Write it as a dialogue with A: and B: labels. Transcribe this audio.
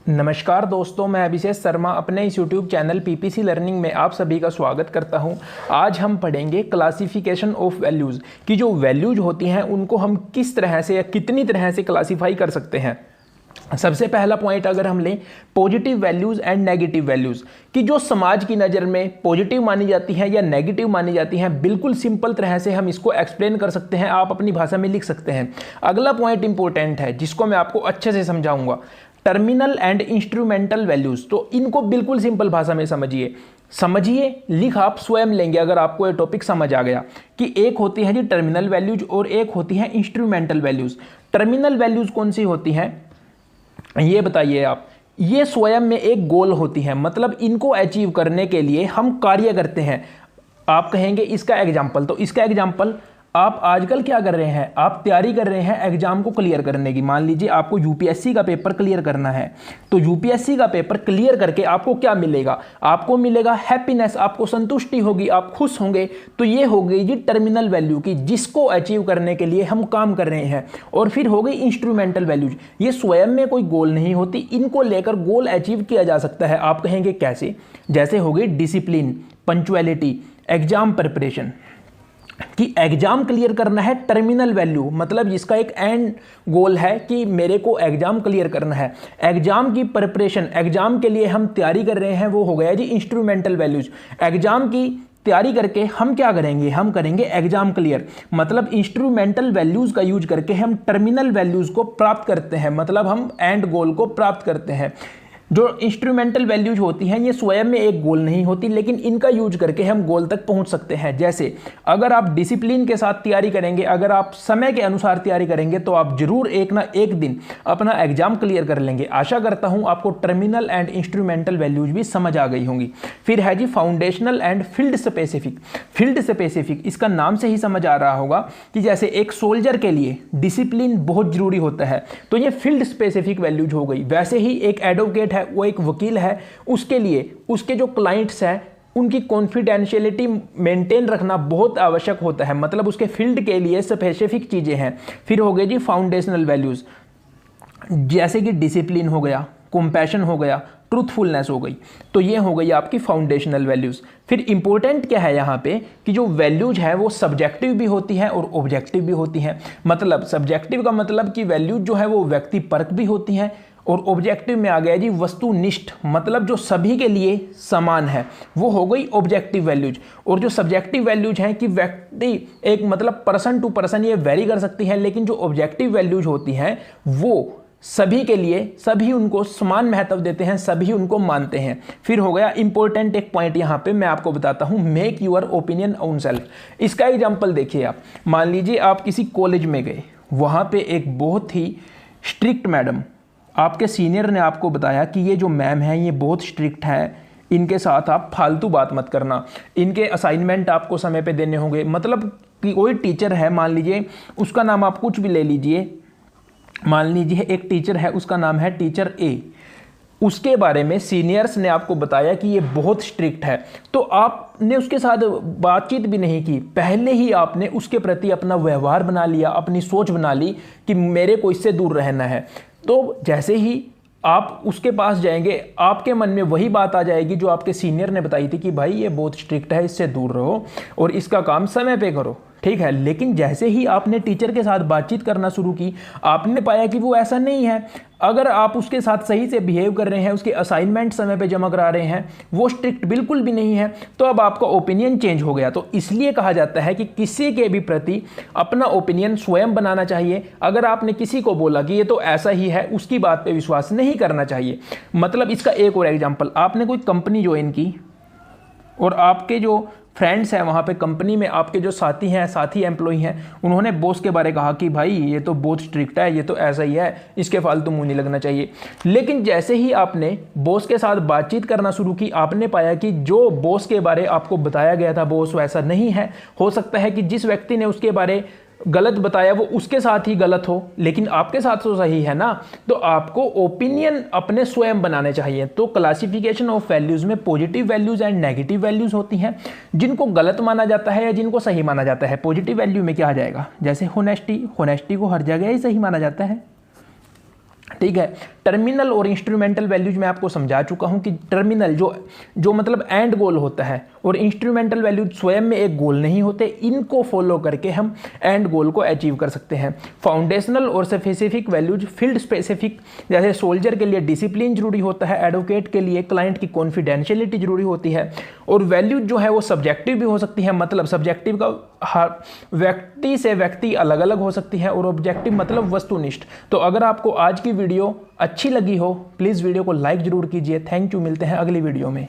A: नमस्कार दोस्तों, मैं अभिषेक शर्मा अपने इस YouTube चैनल पीपीसी लर्निंग में आप सभी का स्वागत करता हूं। आज हम पढ़ेंगे क्लासिफिकेशन ऑफ वैल्यूज़ कि जो वैल्यूज होती हैं उनको हम किस तरह से या कितनी तरह से क्लासीफाई कर सकते हैं। सबसे पहला पॉइंट अगर हम लें positive values and negative values कि जो समाज की नज़र में पॉजिटिव मानी जाती हैं या नेगेटिव मानी जाती हैं, बिल्कुल सिंपल तरह से हम इसको एक्सप्लेन कर सकते हैं, आप अपनी भाषा में लिख सकते हैं। अगला पॉइंट इंपॉर्टेंट है जिसको मैं आपको अच्छे से समझाऊंगा, टर्मिनल एंड इंस्ट्रूमेंटल वैल्यूज। तो इनको बिल्कुल सिंपल भाषा में समझिए, लिख आप स्वयं लेंगे अगर आपको ये टॉपिक समझ आ गया कि एक होती है जी टर्मिनल वैल्यूज और एक होती है इंस्ट्रूमेंटल वैल्यूज। टर्मिनल वैल्यूज कौन सी होती हैं ये बताइए आप। ये स्वयं में एक गोल होती है, मतलब इनको अचीव करने के लिए हम कार्य करते हैं। आप कहेंगे इसका एग्जाम्पल, तो इसका एग्जाम्पल आप आजकल क्या कर रहे हैं, आप तैयारी कर रहे हैं एग्जाम को क्लियर करने की। मान लीजिए आपको यूपीएससी का पेपर क्लियर करना है, तो यूपीएससी का पेपर क्लियर करके आपको क्या मिलेगा, आपको मिलेगा हैप्पीनेस, आपको संतुष्टि होगी, आप खुश होंगे। तो ये हो गई जी टर्मिनल वैल्यू की जिसको अचीव करने के लिए हम काम कर रहे हैं। और फिर हो गई इंस्ट्रूमेंटल वैल्यूज, ये स्वयं में कोई गोल नहीं होती, इनको लेकर गोल अचीव किया जा सकता है। आप कहेंगे कैसे, जैसे हो गई डिसिप्लिन, पंक्चुअलिटी, एग्जाम प्रिपरेशन कि एग्जाम क्लियर करना है। टर्मिनल वैल्यू मतलब जिसका एक एंड गोल है कि मेरे को एग्जाम क्लियर करना है। एग्जाम की प्रिपरेशन, एग्जाम के लिए हम तैयारी कर रहे हैं, वो हो गया जी इंस्ट्रूमेंटल वैल्यूज। एग्जाम की तैयारी करके हम क्या करेंगे, हम करेंगे एग्जाम क्लियर। मतलब इंस्ट्रूमेंटल वैल्यूज का यूज करके हम टर्मिनल वैल्यूज को प्राप्त करते हैं, मतलब हम एंड गोल को प्राप्त करते हैं। जो इंस्ट्रूमेंटल वैल्यूज होती हैं ये स्वयं में एक गोल नहीं होती, लेकिन इनका यूज करके हम गोल तक पहुंच सकते हैं। जैसे अगर आप डिसिप्लिन के साथ तैयारी करेंगे, अगर आप समय के अनुसार तैयारी करेंगे तो आप जरूर एक ना एक दिन अपना एग्जाम क्लियर कर लेंगे। आशा करता हूं आपको टर्मिनल एंड इंस्ट्रूमेंटल वैल्यूज भी समझ आ गई होंगी। फिर है जी foundational and field specific. Field specific इसका नाम से ही समझ आ रहा होगा कि जैसे एक सोल्जर के लिए डिसिप्लिन बहुत जरूरी होता है, तो ये फील्ड स्पेसिफिक वैल्यूज हो गई। वैसे ही एक एडवोकेट, वो एक वकील है, उसके लिए उसके जो क्लाइंट्स हैं उनकी कॉन्फिडेंशियलिटी मेंटेन रखना बहुत आवश्यक होता है, मतलब उसके फील्ड के लिए स्पेसिफिक चीजें हैं। फिर हो गए जी फाउंडेशनल वैल्यूज, जैसे कि डिसिप्लिन हो गया, कंपैशन हो गया, ट्रूथफुलनेस हो गई। तो ये हो गई आपकी फाउंडेशनल वैल्यूज। फिर इंपॉर्टेंट क्या है यहाँ पे कि जो वैल्यूज है वो सब्जेक्टिव भी होती हैं और ऑब्जेक्टिव भी होती हैं। मतलब सब्जेक्टिव का मतलब कि वैल्यूज जो है वो व्यक्ति परक भी होती हैं, और ऑब्जेक्टिव में आ गया जी वस्तुनिष्ठ, मतलब जो सभी के लिए समान है, वो हो गई ऑब्जेक्टिव वैल्यूज। और जो सब्जेक्टिव वैल्यूज हैं कि व्यक्ति एक मतलब पर्सन टू पर्सन ये वेरी कर सकती है, लेकिन जो ऑब्जेक्टिव वैल्यूज होती हैं वो सभी के लिए, सभी उनको समान महत्व देते हैं, सभी उनको मानते हैं। फिर हो गया इंपॉर्टेंट एक पॉइंट यहाँ पे मैं आपको बताता हूँ, make your opinion on self. इसका एग्जाम्पल देखिए आप, मान लीजिए आप किसी कॉलेज में गए, वहाँ पे एक बहुत ही स्ट्रिक्ट मैडम, आपके सीनियर ने आपको बताया कि ये जो मैम है ये बहुत स्ट्रिक्ट है, इनके साथ आप फालतू बात मत करना, इनके असाइनमेंट आपको समय पे देने होंगे। मतलब कि कोई टीचर है, मान लीजिए उसका नाम आप कुछ भी ले लीजिए, मान लीजिए एक टीचर है, उसका नाम है टीचर ए, उसके बारे में सीनियर्स ने आपको बताया कि ये बहुत स्ट्रिक्ट है, तो आपने उसके साथ बातचीत भी नहीं की, पहले ही आपने उसके प्रति अपना व्यवहार बना लिया, अपनी सोच बना ली कि मेरे को इससे दूर रहना है। तो जैसे ही आप उसके पास जाएंगे, आपके मन में वही बात आ जाएगी जो आपके सीनियर ने बताई थी कि भाई ये बहुत स्ट्रिक्ट है, इससे दूर रहो और इसका काम समय पे करो, ठीक है। लेकिन जैसे ही आपने टीचर के साथ बातचीत करना शुरू की, आपने पाया कि वो ऐसा नहीं है। अगर आप उसके साथ सही से बिहेव कर रहे हैं, उसके असाइनमेंट समय पे जमा करा रहे हैं, वो स्ट्रिक्ट बिल्कुल भी नहीं है, तो अब आपका ओपिनियन चेंज हो गया। तो इसलिए कहा जाता है कि किसी के भी प्रति अपना ओपिनियन स्वयं बनाना चाहिए। अगर आपने किसी को बोला कि ये तो ऐसा ही है, उसकी बात पे विश्वास नहीं करना चाहिए। मतलब इसका एक और एग्जाम्पल, आपने कोई कंपनी ज्वाइन की और आपके जो फ्रेंड्स हैं वहाँ पे कंपनी में, आपके जो साथी हैं, साथी एम्प्लॉई हैं, उन्होंने बॉस के बारे कहा कि भाई ये तो बहुत स्ट्रिक्ट है, ये तो ऐसा ही है, इसके फालतू मुंह नहीं लगना चाहिए। लेकिन जैसे ही आपने बॉस के साथ बातचीत करना शुरू की, आपने पाया कि जो बॉस के बारे आपको बताया गया था बॉस वैसा नहीं है। हो सकता है कि जिस व्यक्ति ने उसके बारे गलत बताया वो उसके साथ ही गलत हो, लेकिन आपके साथ तो सही है ना। तो आपको ओपिनियन अपने स्वयं बनाने चाहिए। तो क्लासिफिकेशन ऑफ वैल्यूज में positive values and negative values होती हैं, जिनको गलत माना जाता है या जिनको सही माना जाता है। पॉजिटिव वैल्यू में क्या आ जाएगा, जैसे होनेस्टी, होनेस्टी को हर जगह ही सही माना जाता है, ठीक है। टर्मिनल और इंस्ट्रूमेंटल वैल्यूज मैं आपको समझा चुका हूं कि टर्मिनल जो मतलब एंड गोल होता है और इंस्ट्रूमेंटल वैल्यूज स्वयं में एक गोल नहीं होते, इनको फॉलो करके हम एंड गोल को अचीव कर सकते हैं। फाउंडेशनल और स्पेसिफिक वैल्यूज फील्ड स्पेसिफिक, जैसे सोल्जर के लिए डिसिप्लिन जरूरी होता है, एडवोकेट के लिए क्लाइंट की कॉन्फिडेंशियलिटी जरूरी होती है। और वैल्यूज जो है वो सब्जेक्टिव भी हो सकती है, मतलब सब्जेक्टिव का व्यक्ति से व्यक्ति अलग अलग हो सकती है, और ऑब्जेक्टिव मतलब वस्तुनिष्ठ। तो अगर आपको आज की वीडियो अच्छी लगी हो प्लीज़ वीडियो को लाइक जरूर कीजिए। थैंक यू, मिलते हैं अगली वीडियो में।